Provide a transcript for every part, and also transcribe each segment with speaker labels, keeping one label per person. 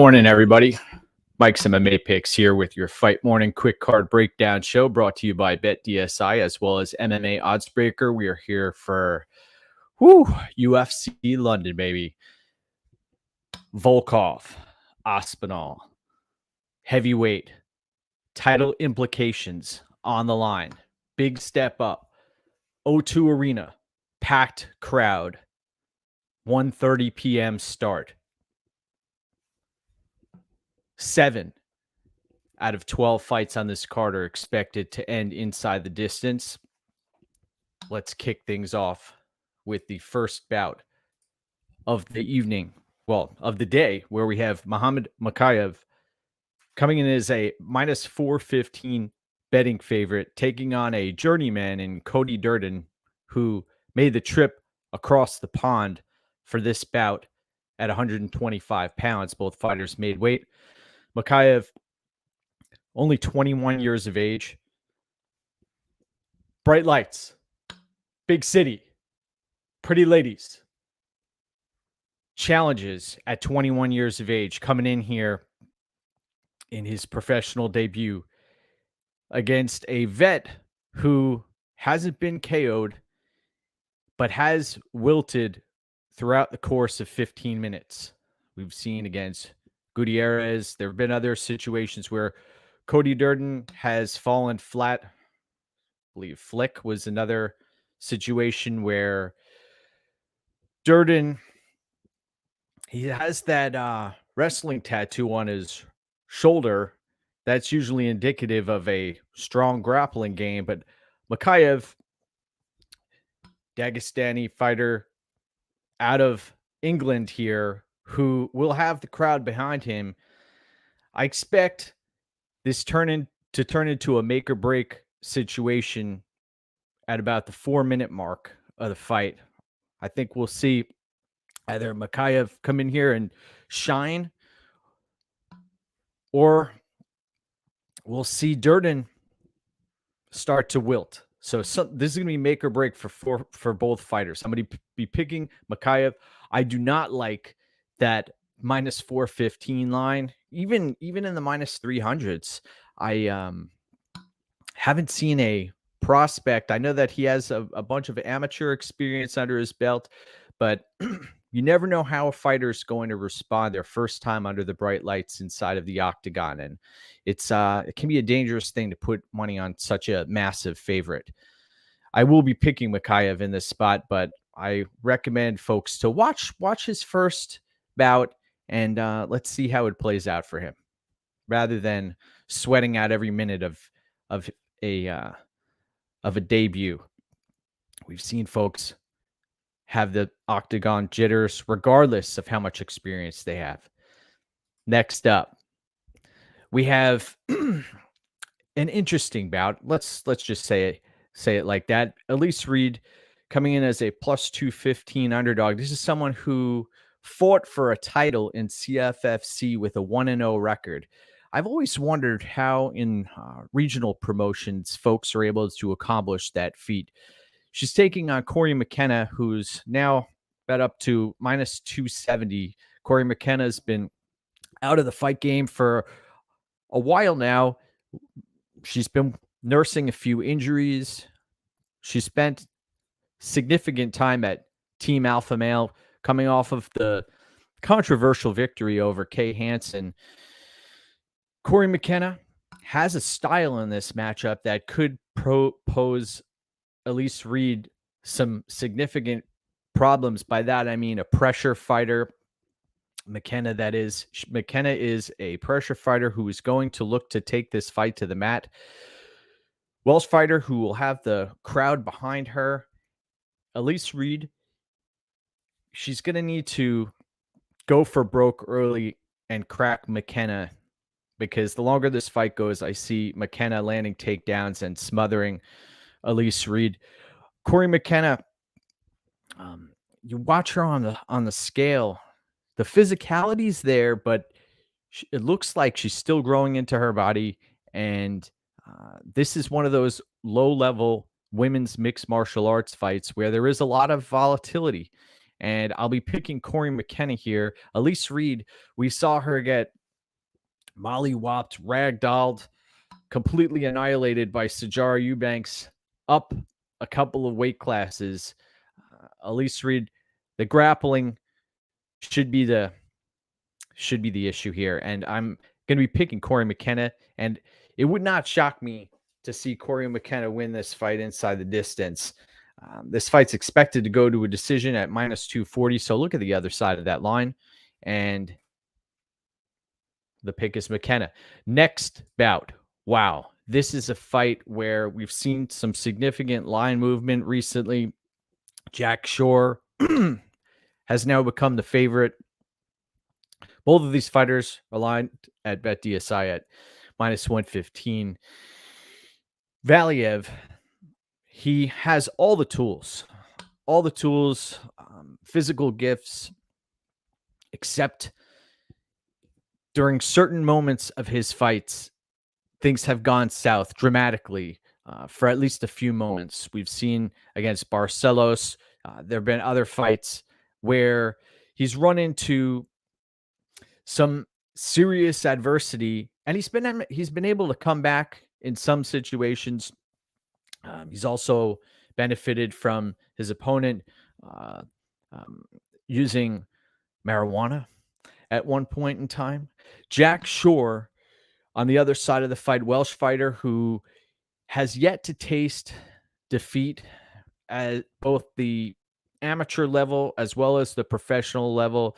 Speaker 1: morning, everybody. Mike's MMAPicks here with your Fight Morning Quick Card Breakdown show brought to you by BetDSI as well as MMAOddsbreaker. We are here for UFC London, baby. Volkov-Aspinall. Heavyweight. Title implications on the line. Big step up. O2 Arena. Packed crowd. 1:30 p.m. start. 7 out of 12 fights on this card are expected to end inside the distance. Let's kick things off with the first bout of the evening, of the day, where we have Muhammad Mokaev coming in as a minus 415 betting favorite, taking on a journeyman in Grundy-Amirkhani, who made the trip across the pond for this bout at 125 pounds. Both fighters made weight. Mokaev, only 21 years of age. Bright lights. Big city. Pretty ladies. Challenges at 21 years of age. Coming in here in his professional debut against a vet who hasn't been KO'd, but has wilted throughout the course of 15 minutes. We've seen against Gutierrez. There have been other situations where Grundy-Amirkhani has fallen flat. I believe Flick was another situation where Durden, he has that wrestling tattoo on his shoulder. That's usually indicative of a strong grappling game. But Mokaev, Dagestani fighter out of England here, who will have the crowd behind him. I expect this to turn into a make or break situation at about the 4-minute mark of the fight. I think we'll see either Mokaev come in here and shine, or we'll see Durden start to wilt. So this is going to be make or break for both fighters. I'm going to be picking Mokaev. I do not like that minus 415 line, even in the minus 300s. I haven't seen a prospect. I know that he has a bunch of amateur experience under his belt, but you never know how a fighter is going to respond their first time under the bright lights inside of the octagon. And it can be a dangerous thing to put money on such a massive favorite. I will be picking Mokaev in this spot, but I recommend folks to watch his first bout and let's see how it plays out for him, rather than sweating out every minute of a debut. We've seen folks have the octagon jitters regardless of how much experience they have. Next up, we have an interesting bout. Let's just say it like that. Elise Reed coming in as a plus 215 underdog. This is someone who fought for a title in CFFC with a 1-0 record. I've always wondered how in regional promotions folks are able to accomplish that feat. She's taking on Reed-McKenna, who's now bet up to minus 270. Reed-McKenna's been out of the fight game for a while now. She's been nursing a few injuries. She spent significant time at Team Alpha Male, coming off of the controversial victory over Kay Hansen. Reed-McKenna has a style in this matchup that could pose Elise Reed some significant problems. By that, I mean a pressure fighter. McKenna is a pressure fighter who is going to look to take this fight to the mat. Welsh fighter who will have the crowd behind her. Elise Reed, she's going to need to go for broke early and crack McKenna, because the longer this fight goes, I see McKenna landing takedowns and smothering Elise Reed. Reed-McKenna, you watch her on the scale, the physicality's there, but it looks like she's still growing into her body. And this is one of those low-level women's mixed martial arts fights where there is a lot of volatility. and I'll be picking Corey McKenna here. Elise Reed, we saw her get molly-whopped, ragdolled, completely annihilated by Sijara Eubanks, up a couple of weight classes. Elise Reed, the grappling should be the issue here, and I'm going to be picking Corey McKenna, and it would not shock me to see Corey McKenna win this fight inside the distance. This fight's expected to go to a decision at minus 240, so look at the other side of that line, and the pick is McKenna. Next bout. Wow, this is a fight where we've seen some significant line movement recently. Jack Shore has now become the favorite. Both of these fighters are lined at BetDSI at minus 115. Valiev, he has all the tools, physical gifts, except during certain moments of his fights, things have gone south dramatically for at least a few moments. We've seen against Barcelos. There have been other fights where he's run into some serious adversity, and he's been able to come back in some situations. He's also benefited from his opponent using marijuana at one point in time. Jack Shore, on the other side of the fight, Welsh fighter who has yet to taste defeat at both the amateur level as well as the professional level.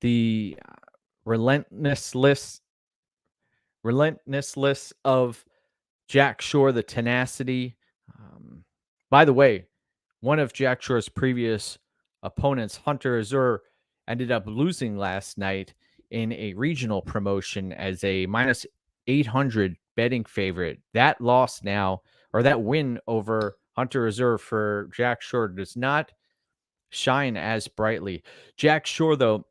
Speaker 1: The relentlessness of Jack Shore, the tenacity. By the way, one of Jack Shore's previous opponents, Hunter Azur, ended up losing last night in a regional promotion as a minus 800 betting favorite. That loss now, or that win over Hunter Azur for Jack Shore, does not shine as brightly. Jack Shore, though,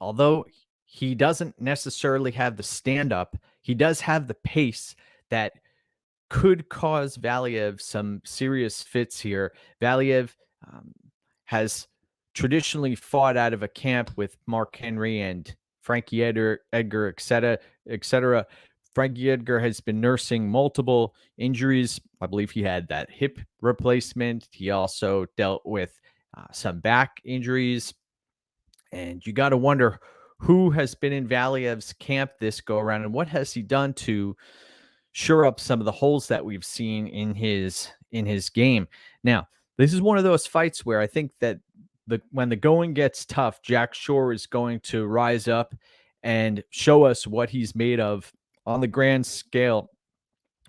Speaker 1: although he doesn't necessarily have the stand-up, he does have the pace that could cause Valiev some serious fits here. Valiev has traditionally fought out of a camp with Mark Henry and Frankie Edgar, etc. Frankie Edgar has been nursing multiple injuries. I believe he had that hip replacement. He also dealt with some back injuries. And you got to wonder who has been in Valiev's camp this go around and what has he done to shore up some of the holes that we've seen in his game. Now, this is one of those fights where I think that when the going gets tough, Jack Shore is going to rise up and show us what he's made of on the grand scale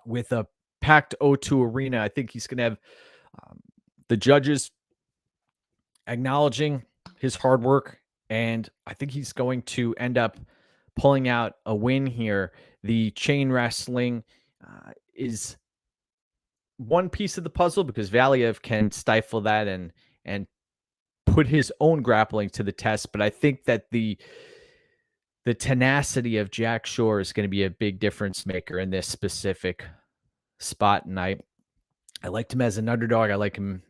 Speaker 1: with a packed O2 arena. I think he's going to have the judges acknowledging his hard work, and I think he's going to end up pulling out a win here. The chain wrestling is one piece of the puzzle because Valiev can stifle that and put his own grappling to the test. But I think that the tenacity of Jack Shore is going to be a big difference maker in this specific spot. And I liked him as an underdog. I like him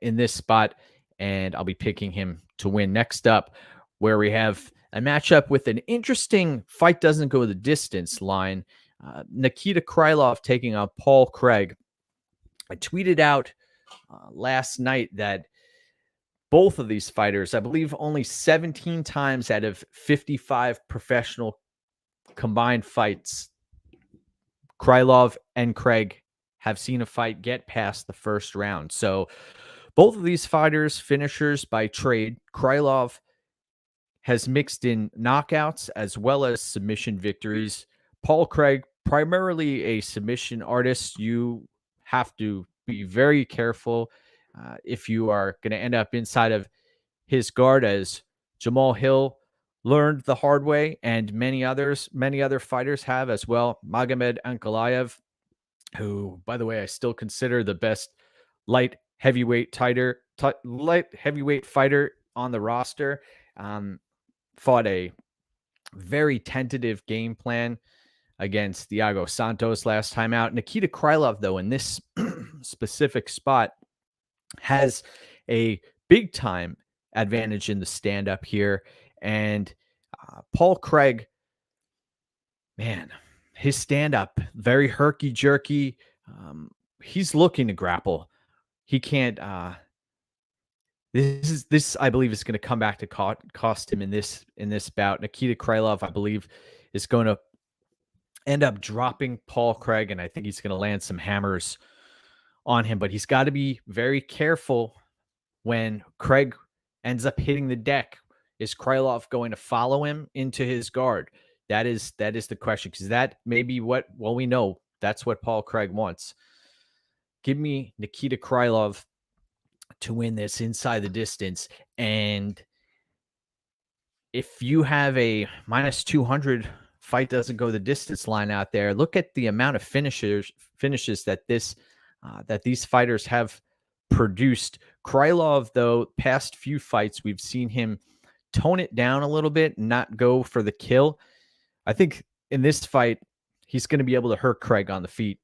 Speaker 1: in this spot, and I'll be picking him to win. Next up, where we have a matchup with an interesting fight doesn't go the distance line. Nikita Krylov taking on Paul Craig. I tweeted out last night that both of these fighters, I believe only 17 times out of 55 professional combined fights, Krylov and Craig have seen a fight get past the first round. So both of these fighters, finishers by trade. Krylov has mixed in knockouts as well as submission victories. Paul Craig, primarily a submission artist. You have to be very careful if you are going to end up inside of his guard, as Jamal Hill learned the hard way, and many other fighters have as well. Magomed Ankalaev, who, by the way, I still consider the best light heavyweight fighter on the roster, fought a very tentative game plan against Thiago Santos last time out. Nikita Krylov, though, in this specific spot, has a big time advantage in the stand-up here. And Paul Craig, man, his stand-up, very herky-jerky. He's looking to grapple. He can't. This I believe is going to come back to cost him in this bout. Nikita Krylov, I believe, is going to end up dropping Paul Craig, and I think he's going to land some hammers on him. But he's got to be very careful when Craig ends up hitting the deck. Is Krylov going to follow him into his guard? That is the question, because that may be what, well, we know that's what Paul Craig wants. Give me Nikita Krylov to win this inside the distance. And if you have a minus 200 fight doesn't go the distance line out there, look at the amount of finishes that these fighters have produced. Krylov, though, past few fights, we've seen him tone it down a little bit and not go for the kill. I think in this fight, he's going to be able to hurt Craig on the feet,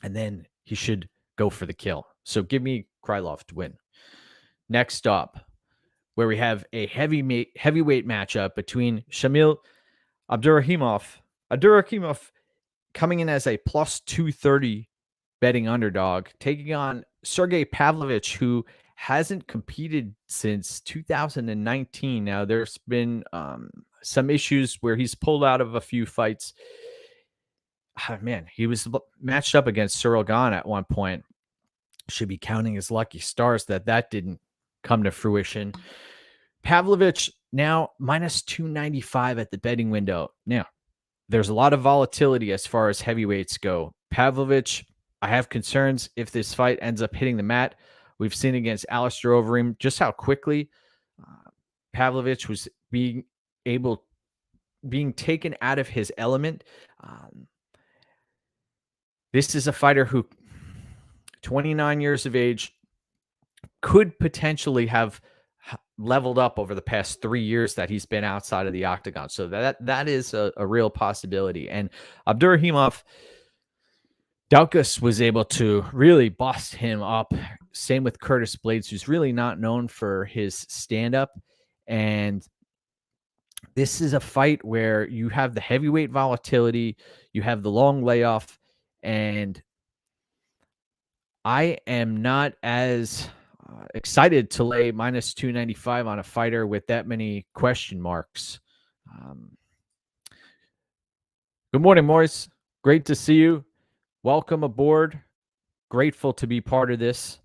Speaker 1: and then he should go for the kill. So give me Krylov to win. Next up, where we have a heavyweight matchup between Shamil Abdurakhimov coming in as a plus 230 betting underdog, taking on Sergey Pavlovich, who hasn't competed since 2019. Now, there's been some issues where he's pulled out of a few fights. Man, he was matched up against Cyril Gane at one point. Should be counting his lucky stars that didn't come to fruition. Pavlovich now minus 295 at the betting window. Now, there's a lot of volatility as far as heavyweights go. Pavlovich, I have concerns if this fight ends up hitting the mat. We've seen against Alistair Overeem just how quickly Pavlovich was being taken out of his element. This is a fighter who, 29 years of age, could potentially have leveled up over the past 3 years that he's been outside of the octagon. So that is a real possibility. And Abdurakhimov, Daukaus was able to really bust him up. Same with Curtis Blades, who's really not known for his stand-up. And this is a fight where you have the heavyweight volatility, you have the long layoff, and I am not as excited to lay minus 295 on a fighter with that many question marks. Good morning, Morris. Great to see you. Welcome aboard. Grateful to be part of this.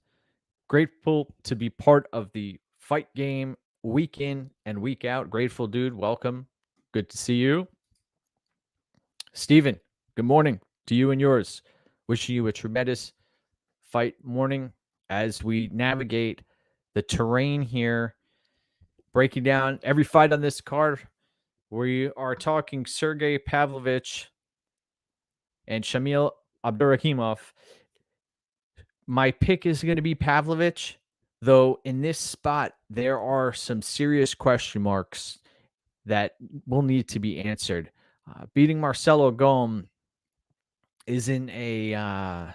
Speaker 1: Grateful to be part of the fight game week in and week out. Grateful, dude. Welcome. Good to see you. Steven, good morning to you and yours. Wishing you a tremendous fight morning as we navigate the terrain here, breaking down every fight on this card. We are talking Sergey Pavlovich and Shamil Abdurakhimov. My pick is going to be Pavlovich, though in this spot, there are some serious question marks that will need to be answered. Beating Marcelo Gom isn't a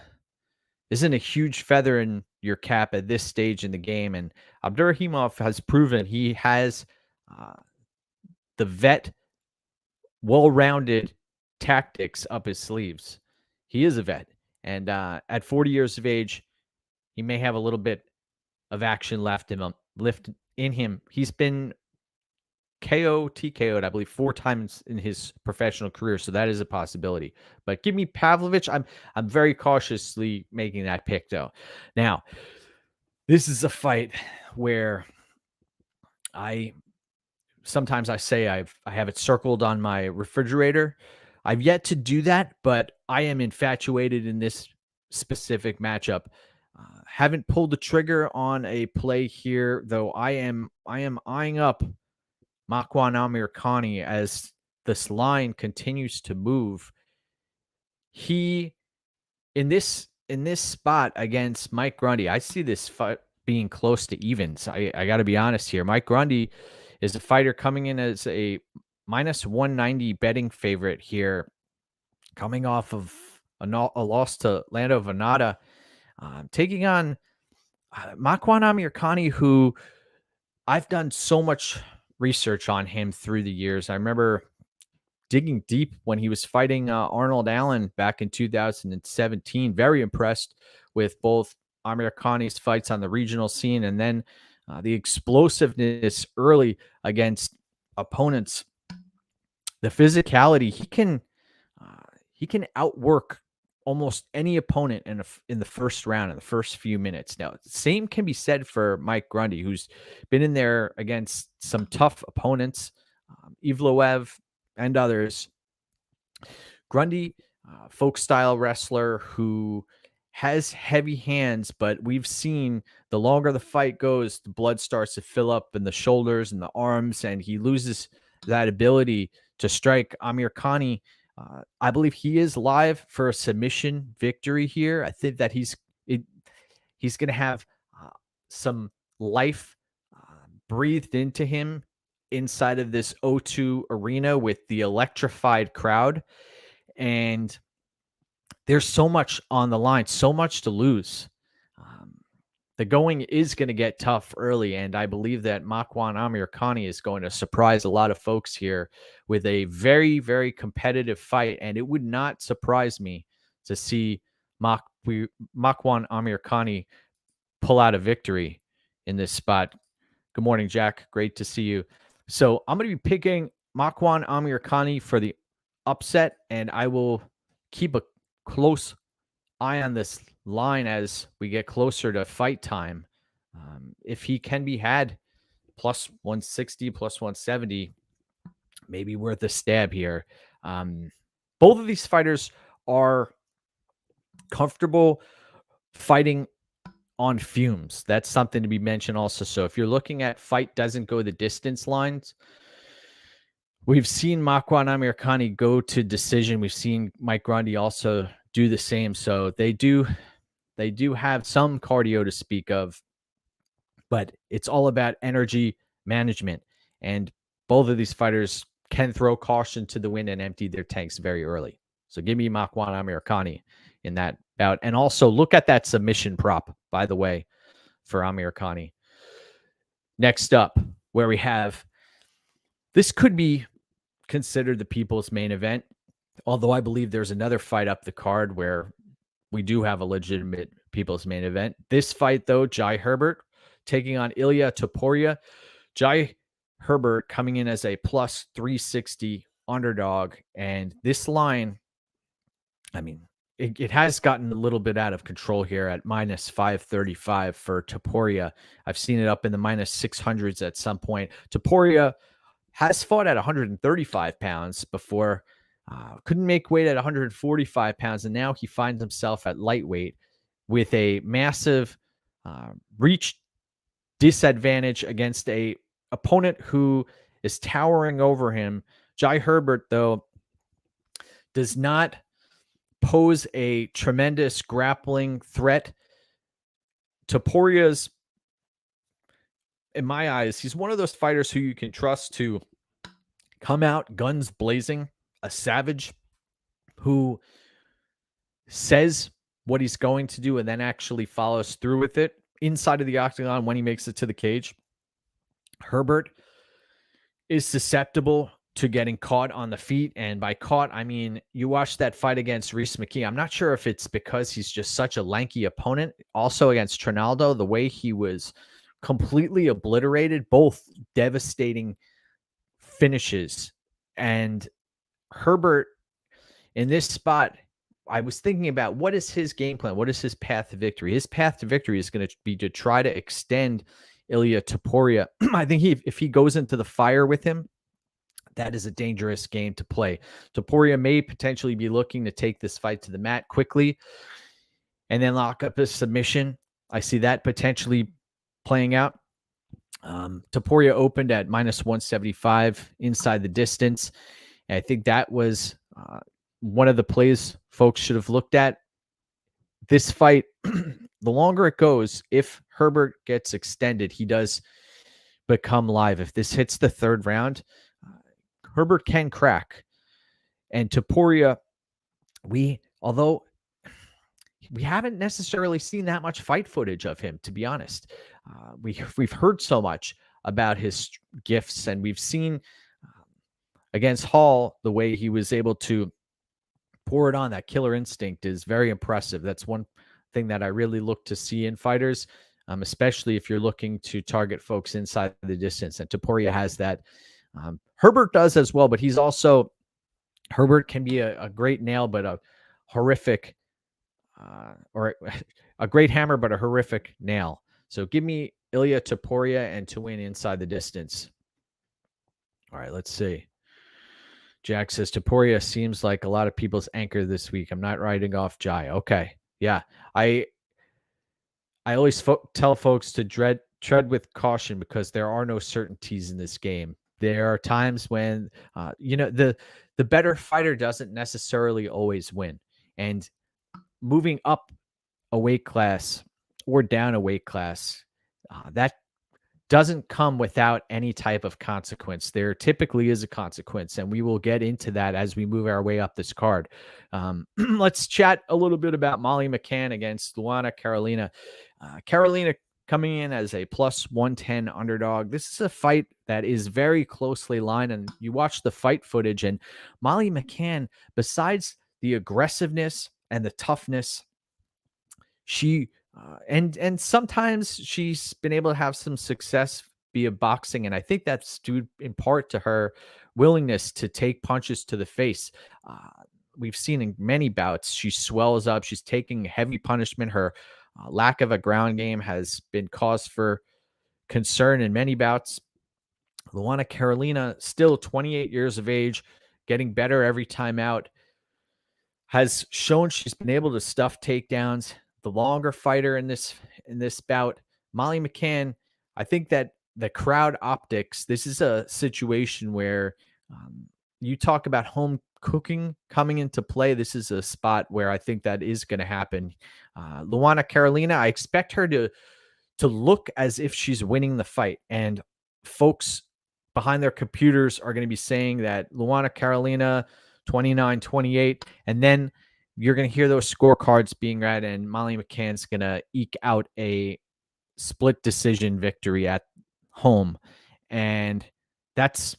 Speaker 1: huge feather in your cap at this stage in the game, and Abdurakhimov has proven he has the vet, well-rounded tactics up his sleeves. He is a vet, and at 40 years of age, he may have a little bit of action left in him. He's been TKO'd, I believe, 4 times in his professional career, so that is a possibility. But give me Pavlovich. I'm very cautiously making that pick, though. Now, this is a fight where sometimes I say I have it circled on my refrigerator. I've yet to do that, but I am infatuated in this specific matchup. Haven't pulled the trigger on a play here, though. I am eyeing up Mokaev-Durden as this line continues to move. He in this spot against Mike Grundy, I see this fight being close to evens. I got to be honest here. Mike Grundy is a fighter coming in as a minus 190 betting favorite here, coming off of a loss to Lando Venata, taking on Mokaev-Durden, who I've done so much research on him through the years. I remember digging deep when he was fighting Arnold Allen back in 2017. Very impressed with both Amirkhani's fights on the regional scene and then the explosiveness early against opponents. The physicality, he can outwork almost any opponent in the first round, in the first few minutes. Now, same can be said for Mike Grundy, who's been in there against some tough opponents, Evloev and others. Grundy, folk style wrestler who has heavy hands, but we've seen the longer the fight goes, the blood starts to fill up in the shoulders and the arms, and he loses that ability to strike. Amirkhani, I believe he is live for a submission victory here. I think that he's going to have some life breathed into him inside of this O2 arena with the electrified crowd. And there's so much on the line, so much to lose. The going is going to get tough early, and I believe that Mokaev-Durden is going to surprise a lot of folks here with a very, very competitive fight, and it would not surprise me to see Mokaev-Durden pull out a victory in this spot. Good morning, Jack. Great to see you. So I'm going to be picking Mokaev-Durden for the upset, and I will keep a close eye on this line as we get closer to fight time. If he can be had plus 160, plus 170, maybe worth a stab here. Both of these fighters are comfortable fighting on fumes. That's something to be mentioned also. So if you're looking at fight doesn't go the distance lines, we've seen Mokaev-Durden go to decision. We've seen Mike Grundy also do the same. So they do have some cardio to speak of, but it's all about energy management. And both of these fighters can throw caution to the wind and empty their tanks very early. So give me Mokaev-Durden in that bout. And also look at that submission prop, by the way, for Amirkhani. Next up, where we have, this could be considered the people's main event, although I believe there's another fight up the card where we do have a legitimate people's main event. This fight, though, Jai Herbert taking on Topuria. Jai Herbert coming in as a plus 360 underdog. And this line, I mean, it has gotten a little bit out of control here at minus 535 for Topuria. I've seen it up in the minus 600s at some point. Topuria has fought at 135 pounds before, couldn't make weight at 145 pounds, and now he finds himself at lightweight with a massive reach disadvantage against a opponent who is towering over him. Jai Herbert, though, does not pose a tremendous grappling threat. Topuria's, in my eyes, he's one of those fighters who you can trust to come out guns blazing, a savage who says what he's going to do and then actually follows through with it inside of the octagon when he makes it to the cage. Herbert is susceptible to getting caught on the feet. And by caught, I mean, you watch that fight against Reed-McKenna. I'm not sure if it's because he's just such a lanky opponent. Also against Trinaldo, the way he was completely obliterated, both devastating finishes. And Herbert, in this spot, I was thinking about what is his game plan? What is his path to victory? His path to victory is going to be to try to extend Topuria. I think if he goes into the fire with him, that is a dangerous game to play. Topuria may potentially be looking to take this fight to the mat quickly and then lock up his submission. I see that potentially playing out. Topuria opened at minus 175 inside the distance. And I think that was one of the plays folks should have looked at. This fight, the longer it goes, if Herbert gets extended, he does become live. If this hits the third round, Herbert can crack. And Topuria, although we haven't necessarily seen that much fight footage of him, to be honest. We've heard so much about his gifts, and we've seen against Hall the way he was able to pour it on. That killer instinct is very impressive. That's one thing that I really look to see in fighters, especially if you're looking to target folks inside the distance. And Topuria has that. Herbert does as well, but he's also, Herbert can be a great nail, but a horrific, or a great hammer, but a horrific nail. So give me Ilia Topuria and to win inside the distance. All right, let's see. Jack says Topuria seems like a lot of people's anchor this week. I'm not writing off Jai. Okay. Yeah. I always tell folks to tread with caution because there are no certainties in this game. There are times when, the better fighter doesn't necessarily always win. And moving up a weight class or down a weight class, that doesn't come without any type of consequence. There typically is a consequence, and we will get into that as we move our way up this card. Let's chat a little bit about Molly McCann against Luana Carolina. Carolina coming in as a plus 110 underdog. This is a fight that is very closely lined, and you watch the fight footage, and Molly McCann, besides the aggressiveness and the toughness, she and sometimes she's been able to have some success via boxing, and I think that's due in part to her willingness to take punches to the face. We've seen in many bouts she swells up, she's taking heavy punishment. Her lack of a ground game has been cause for concern in many bouts. Luana Carolina, still 28 years of age, getting better every time out, has shown she's been able to stuff takedowns. The longer fighter in this bout, Molly McCann, I think that the crowd optics, this is a situation where you talk about home cooking coming into play. This is a spot where I think that is going to happen. Luana Carolina, I expect her to look as if she's winning the fight, and folks behind their computers are going to be saying that Luana Carolina 29-28, and then you're going to hear those scorecards being read, and Molly McCann's going to eke out a split decision victory at home. And that's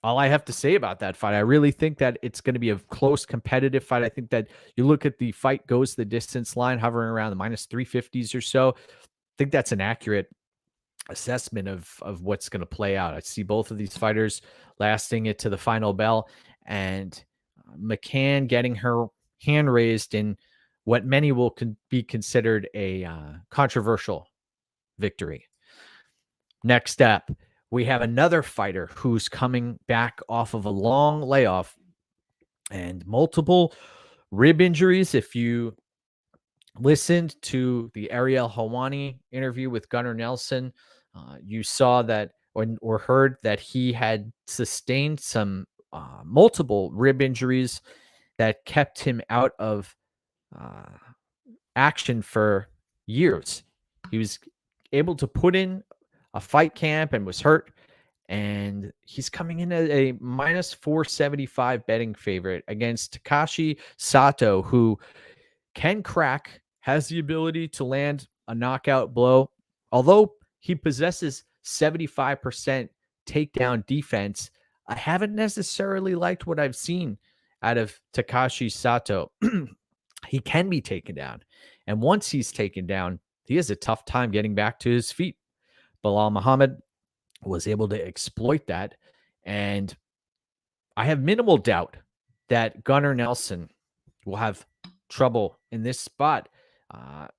Speaker 1: all I have to say about that fight. I really think that it's going to be a close, competitive fight. I think that you look at the fight goes the distance line hovering around the minus 350s or so. I think that's an accurate assessment of what's going to play out. I see both of these fighters lasting it to the final bell, and McCann getting her hand raised in what many will be considered a controversial victory. Next up, we have another fighter who's coming back off of a long layoff and multiple rib injuries. If you listened to the Ariel Helwani interview with Gunnar Nelson, you saw that or heard that he had sustained some multiple rib injuries that kept him out of action for years. He was able to put in a fight camp and was hurt, and he's coming in at a minus 475 betting favorite against Takashi Sato, who can crack, has the ability to land a knockout blow. Although he possesses 75% takedown defense, I haven't necessarily liked what I've seen out of Takashi Sato. He can be taken down, and once he's taken down, he has a tough time getting back to his feet. Bilal Muhammad was able to exploit that, and I have minimal doubt that Gunnar Nelson will have trouble in this spot. I'm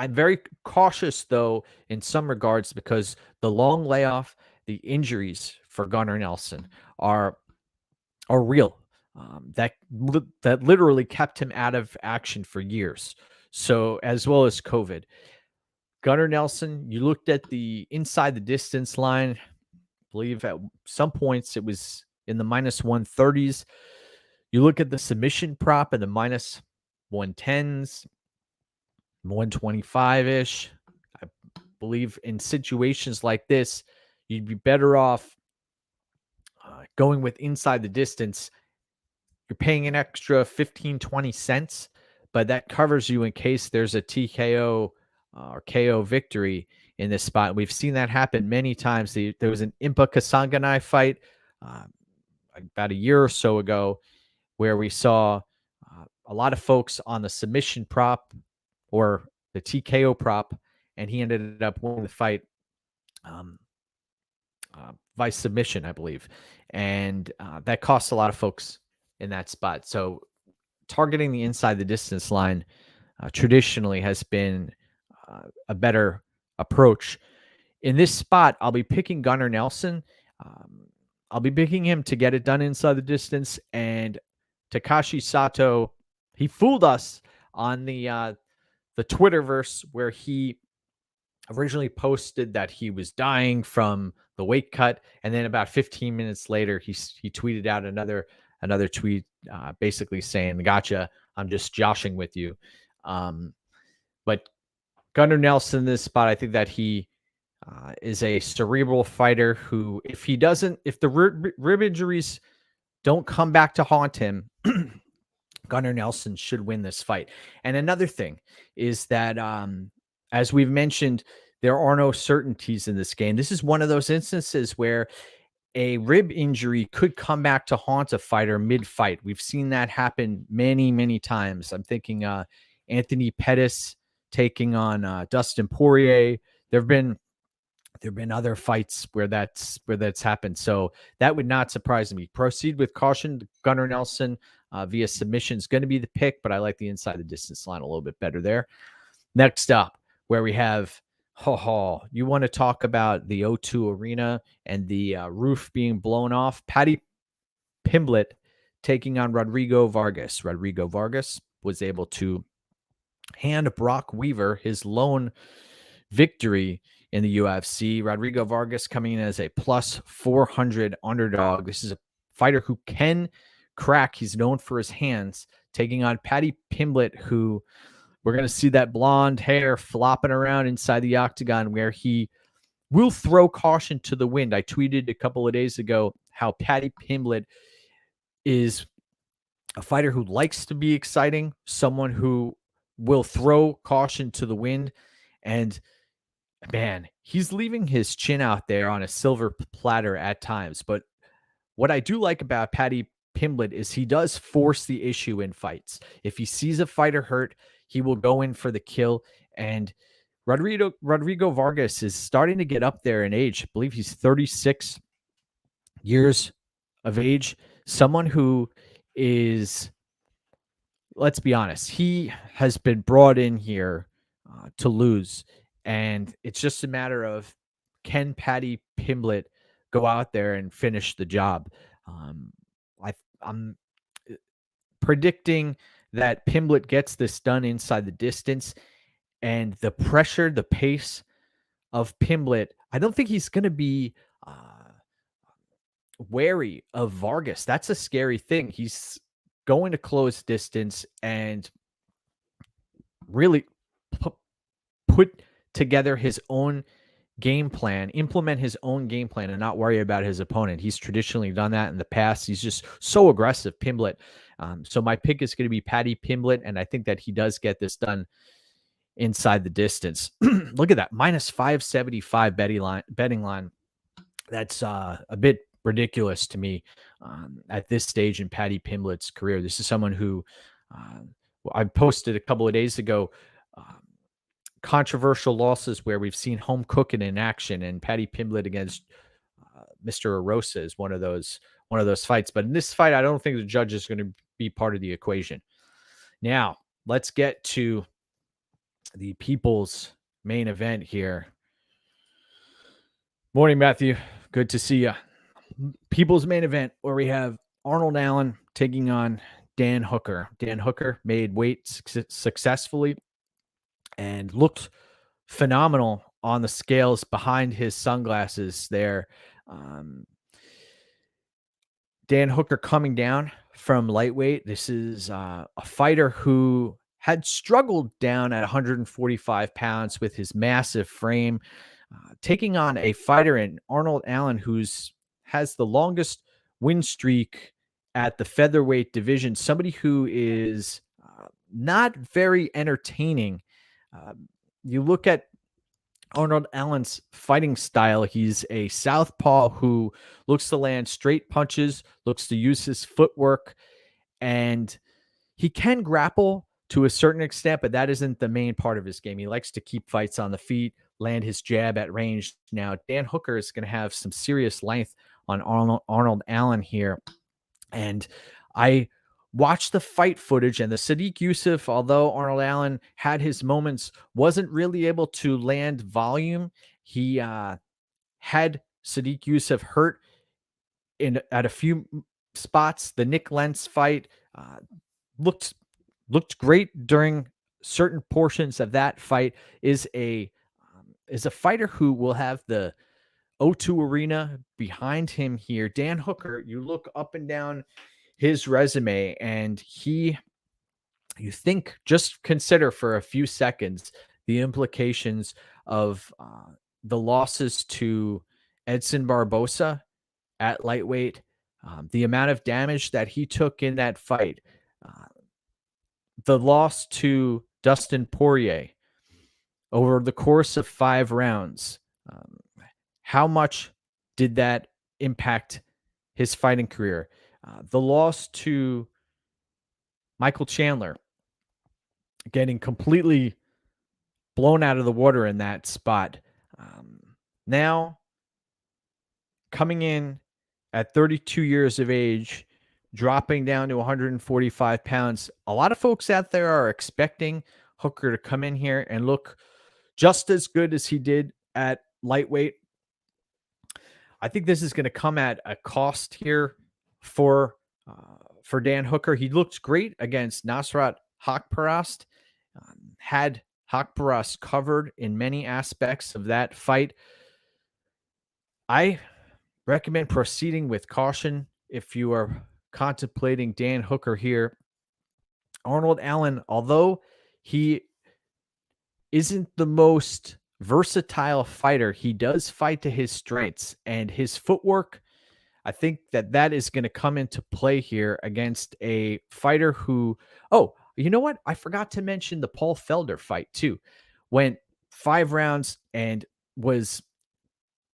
Speaker 1: very cautious, though, in some regards, because the long layoff, the injuries for Gunnar Nelson are real. That literally kept him out of action for years. So, as well as COVID. Gunnar Nelson, you looked at the inside the distance line. I believe at some points it was in the minus 130s. You look at the submission prop in the minus 110s, 125-ish. I believe in situations like this, you'd be better off going with inside the distance. you're paying an extra 15, 20 cents, but that covers you in case there's a TKO or KO victory in this spot. We've seen that happen many times. There was an Impa Kasanganay fight about a year or so ago where we saw a lot of folks on the submission prop or the TKO prop, and he ended up winning the fight by submission, I believe. And that costs a lot of folks in that spot. So targeting the inside the distance line traditionally has been a better approach. In this spot, I'll be picking Gunnar Nelson. I'll be picking him to get it done inside the distance. And Takashi Sato, he fooled us on the Twitterverse where he originally posted that he was dying from the weight cut, and then about 15 minutes later, he tweeted out another tweet, basically saying, "Gotcha, I'm just joshing with you." But Gunnar Nelson in this spot, I think that he is a cerebral fighter who, if the rib injuries don't come back to haunt him, Gunnar Nelson should win this fight. And another thing is that, as we've mentioned, there are no certainties in this game. This is one of those instances where a rib injury could come back to haunt a fighter mid-fight. We've seen that happen many, many times. I'm thinking Anthony Pettis taking on Dustin Poirier. There've been other fights where that's happened. So that would not surprise me. Proceed with caution. Gunnar Nelson via submission is going to be the pick, but I like the inside the distance line a little bit better there. Next up, where we have, you want to talk about the O2 Arena and the roof being blown off. Paddy Pimblett taking on Rodrigo Vargas. Rodrigo Vargas was able to hand Brock Weaver his lone victory in the UFC. Rodrigo Vargas coming in as a plus 400 underdog. This is a fighter who can crack. He's known for his hands, taking on Paddy Pimblett, who we're going to see that blonde hair flopping around inside the octagon, where he will throw caution to the wind. I tweeted a couple of days ago how Paddy Pimblett is a fighter who likes to be exciting, someone who will throw caution to the wind. And man, he's leaving his chin out there on a silver platter at times. But what I do like about Paddy Pimblett is he does force the issue in fights. If he sees a fighter hurt, he will go in for the kill. And Rodrigo Vargas is starting to get up there in age. I believe he's 36 years of age. Someone who is, let's be honest, he has been brought in here to lose. And it's just a matter of, can Paddy Pimblett go out there and finish the job? I'm predicting that Pimblett gets this done inside the distance, and the pressure, the pace of Pimblett, I don't think he's going to be wary of Vargas. That's a scary thing. He's going to close distance and really put together his own game plan, implement his own game plan, and not worry about his opponent. He's traditionally done that in the past. He's just so aggressive, Pimblett. So my pick is going to be Paddy Pimblett, and I think that he does get this done inside the distance. Look at that, minus 575 betting line. That's a bit ridiculous to me at this stage in Paddy Pimblett's career. This is someone who I posted a couple of days ago, controversial losses where we've seen home cooking in action, and Paddy Pimblett against Mr. Arosa is one of those fights. But in this fight, I don't think the judge is going to be part of the equation. Now, let's get to the people's main event here. Morning, Matthew. Good to see you. People's main event, where we have Arnold Allen taking on Dan Hooker. Dan Hooker made weight successfully and looked phenomenal on the scales behind his sunglasses there. Dan Hooker coming down from lightweight. This is a fighter who had struggled down at 145 pounds with his massive frame, taking on a fighter in Arnold Allen, has the longest win streak at the featherweight division, somebody who is not very entertaining. You look at Arnold Allen's fighting style. He's a southpaw who looks to land straight punches, looks to use his footwork, and he can grapple to a certain extent, but that isn't the main part of his game. He likes to keep fights on the feet, land his jab at range. Now, Dan Hooker is going to have some serious length on Arnold Allen here. And I watched the fight footage, and the Sadiq Yusuff, although Arnold Allen had his moments, wasn't really able to land volume. He had Sadiq Yusuff hurt at a few spots. The Nick Lentz fight looked great during certain portions of that fight. Is a fighter who will have the O2 Arena behind him here. Dan Hooker, you look up and down his resume, and just consider for a few seconds the implications of the losses to Edson Barbosa at lightweight, the amount of damage that he took in that fight, the loss to Dustin Poirier over the course of 5 rounds. How much did that impact his fighting career? The loss to Michael Chandler, getting completely blown out of the water in that spot. Now, coming in at 32 years of age, dropping down to 145 pounds. A lot of folks out there are expecting Hooker to come in here and look just as good as he did at lightweight. I think this is going to come at a cost here for Dan Hooker. He looked great against Nasrat Haqparast, had Haqparast covered in many aspects of that fight. I recommend proceeding with caution if you are contemplating Dan Hooker here. Arnold Allen, although he isn't the most versatile fighter, he does fight to his strengths, and his footwork, I think that is going to come into play here against a fighter who, you know what? I forgot to mention the Paul Felder fight too. Went 5 rounds and was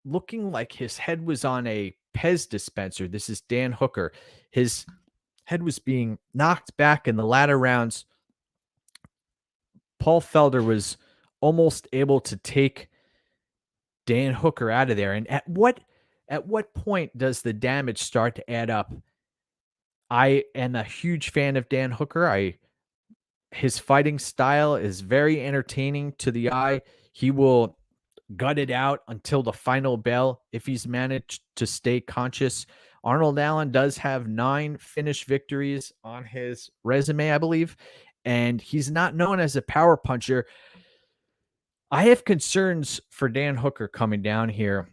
Speaker 1: looking like his head was on a Pez dispenser. This is Dan Hooker. His head was being knocked back in the latter rounds. Paul Felder was almost able to take Dan Hooker out of there. And at what point does the damage start to add up? I am a huge fan of Dan Hooker. His fighting style is very entertaining to the eye. He will gut it out until the final bell if he's managed to stay conscious. Arnold Allen does have 9 finish victories on his resume, I believe, and he's not known as a power puncher. I have concerns for Dan Hooker coming down here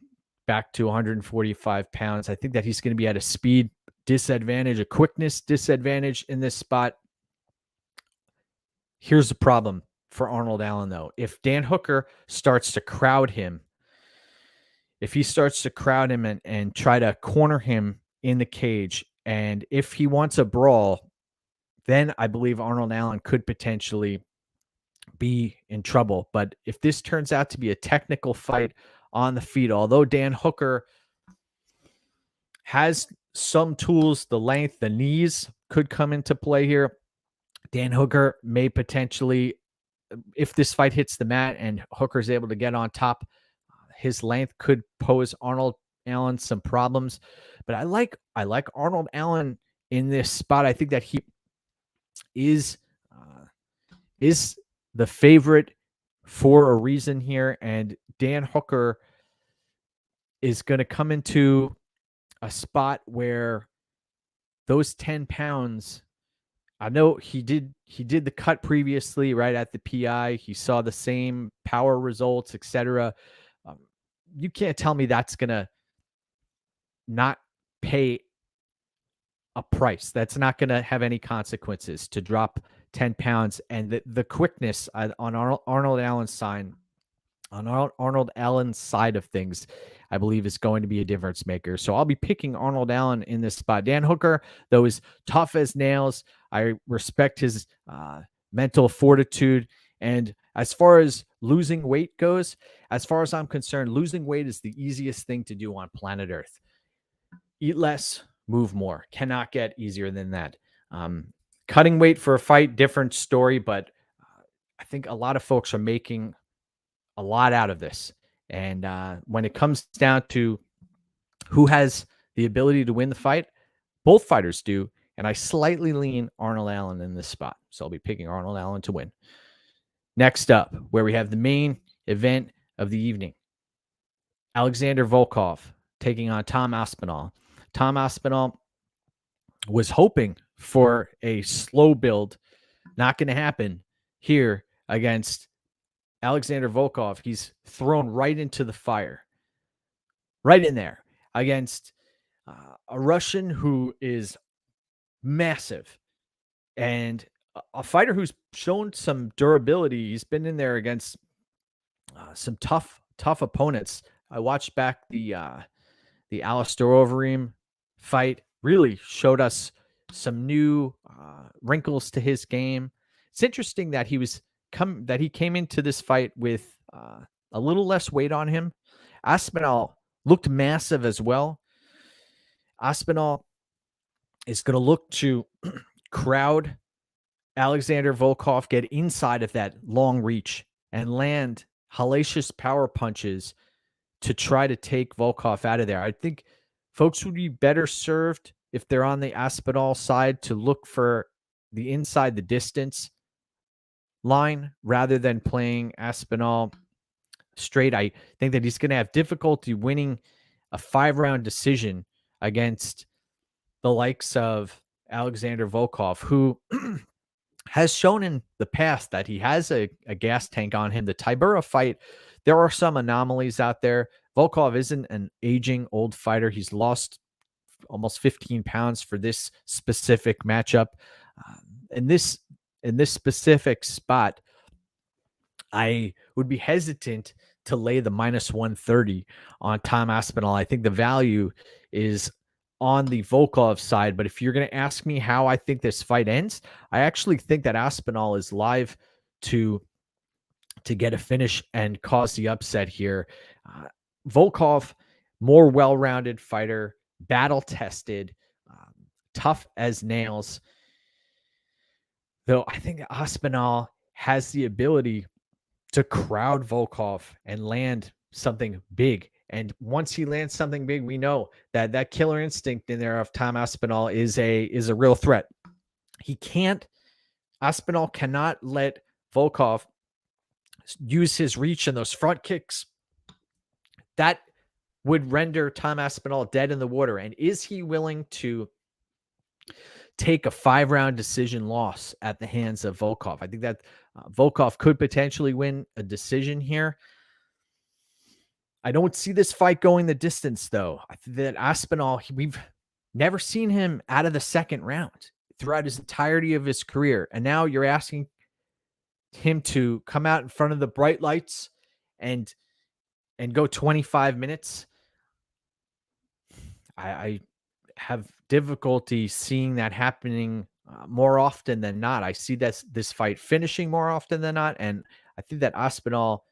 Speaker 1: back to 145 pounds. I think that he's going to be at a speed disadvantage, a quickness disadvantage in this spot. Here's the problem for Arnold Allen, though. If Dan Hooker starts to crowd him, and try to corner him in the cage, and if he wants a brawl, then I believe Arnold Allen could potentially be in trouble. But if this turns out to be a technical fight on the feet, although Dan Hooker has some tools, the length, the knees could come into play here. Dan Hooker may potentially, if this fight hits the mat and Hooker's able to get on top, his length could pose Arnold Allen some problems. But I like Arnold Allen in this spot. I think that he is the favorite for a reason here, and Dan Hooker is going to come into a spot where those 10 pounds, I know he did the cut previously, right at the PI. He saw the same power results, etc. You can't tell me that's going to not pay a price. That's not going to have any consequences to drop 10 pounds. And the quickness on Arnold Allen's side, of things, I believe is going to be a difference maker. So I'll be picking Arnold Allen in this spot. Dan Hooker, though, is tough as nails. I respect his mental fortitude. And as far as losing weight goes, as far as I'm concerned, losing weight is the easiest thing to do on planet Earth. Eat less, move more. Cannot get easier than that. Cutting weight for a fight, different story, but I think a lot of folks are making a lot out of this. And when it comes down to who has the ability to win the fight, both fighters do. And I slightly lean Arnold Allen in this spot. So I'll be picking Arnold Allen to win. Next up, where we have the main event of the evening, Alexander Volkov taking on Tom Aspinall. Tom Aspinall was hoping for a slow build. Not going to happen here against Alexander Volkov. He's thrown right into the fire, right in there against a Russian who is massive and a fighter who's shown some durability. He's been in there against some tough opponents. I watched back the Alistair Overeem fight. Really showed us some new wrinkles to his game. It's interesting that he came into this fight with a little less weight on him. Aspinall looked massive as well. Aspinall is going to look to crowd Alexander Volkov, get inside of that long reach, and land hellacious power punches to try to take Volkov out of there. I think folks would be better served if they're on the Aspinall side to look for the inside the distance line rather than playing Aspinall straight. I think that he's going to have difficulty winning a 5-round decision against the likes of Alexander Volkov, who has shown in the past that he has a gas tank on him. The Tybura fight, there are some anomalies out there. Volkov isn't an aging old fighter. He's lost almost 15 pounds for this specific matchup. In this specific spot, I would be hesitant to lay the -130 on Tom Aspinall. I think the value is on the Volkov side, but if you're going to ask me how I think this fight ends, I actually think that Aspinall is live to get a finish and cause the upset here. Volkov, more well-rounded fighter, battle-tested, tough as nails. Though I think Aspinall has the ability to crowd Volkov and land something big. And once he lands something big, we know that that killer instinct in there of Tom Aspinall is a real threat. Aspinall cannot let Volkov use his reach and those front kicks. That would render Tom Aspinall dead in the water. And is he willing to take a 5-round decision loss at the hands of Volkov? I think that Volkov could potentially win a decision here. I don't see this fight going the distance, though. I think that Aspinall, we've never seen him out of the second round throughout his entirety of his career. And now you're asking him to come out in front of the bright lights and go 25 minutes. I have difficulty seeing that happening more often than not. I see this fight finishing more often than not. And I think that Aspinall,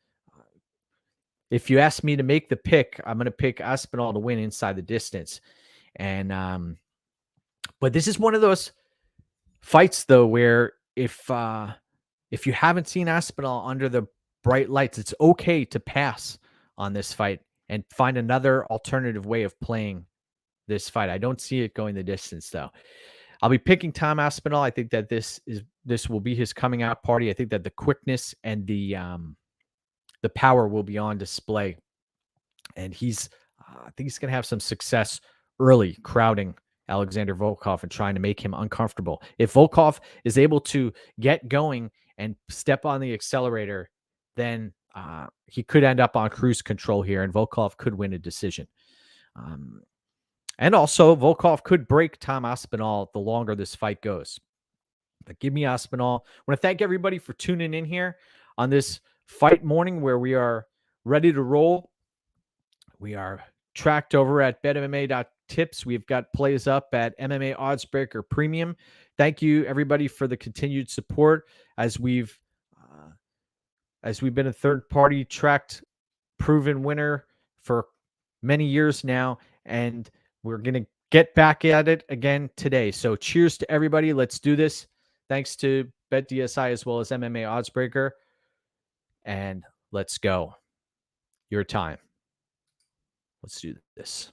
Speaker 1: if you ask me to make the pick, I'm going to pick Aspinall to win inside the distance. And, but this is one of those fights, though, where if you haven't seen Aspinall under the bright lights, it's okay to pass on this fight and find another alternative way of playing this fight. I don't see it going the distance, though. I'll be picking Tom Aspinall. I think that this will be his coming out party. I think that the quickness and the power will be on display, and I think he's going to have some success early crowding Alexander Volkov and trying to make him uncomfortable. If Volkov is able to get going and step on the accelerator, then he could end up on cruise control here, and Volkov could win a decision. And also, Volkov could break Tom Aspinall the longer this fight goes. But give me Aspinall. I want to thank everybody for tuning in here on this fight morning where we are ready to roll We are tracked over at betmma.tips. We've got plays up at MMAOddsbreaker Premium. Thank you, everybody, for the continued support as we've been a third-party tracked proven winner for many years now, and we're going to get back at it again today. So cheers to everybody. Let's do this. Thanks to BetDSI as well as MMA Oddsbreaker. And let's go. Your time. Let's do this.